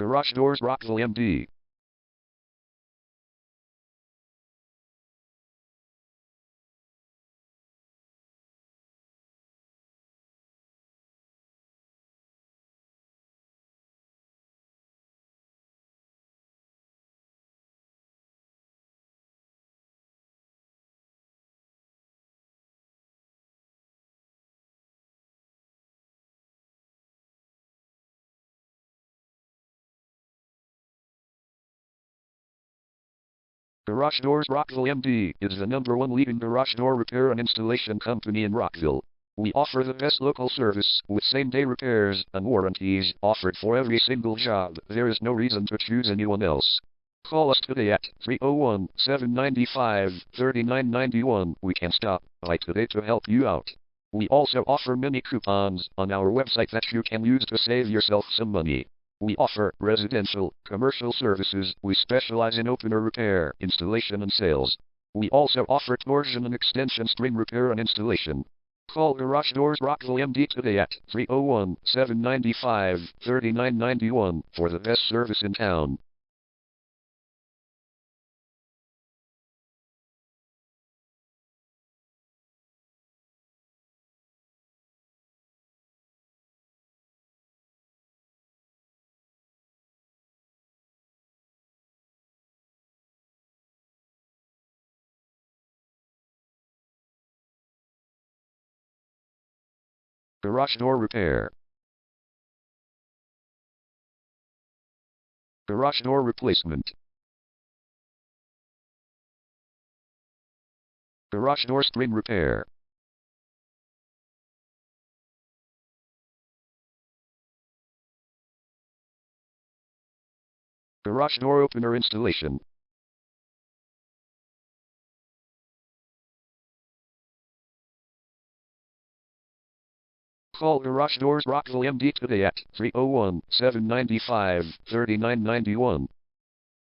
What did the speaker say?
Garage Doors Rockville MD. Garage Doors Rockville MD is the #1 leading garage door repair and installation company in Rockville. We offer the best local service with same-day repairs and warranties offered for every single job. There is no reason to choose anyone else. Call us today at 301-795-3991. We can stop by today to help you out. We also offer many coupons on our website that you can use to save yourself some money. We offer residential, commercial services. We specialize in opener repair, installation and sales. We also offer torsion and extension string repair and installation. Call Garage Doors Rockville MD today at 301-795-3991 for the best service in town. Garage door repair. Garage door replacement. Garage door string repair. Garage door opener installation. Call Garage Doors Rockville MD today at 301-795-3991.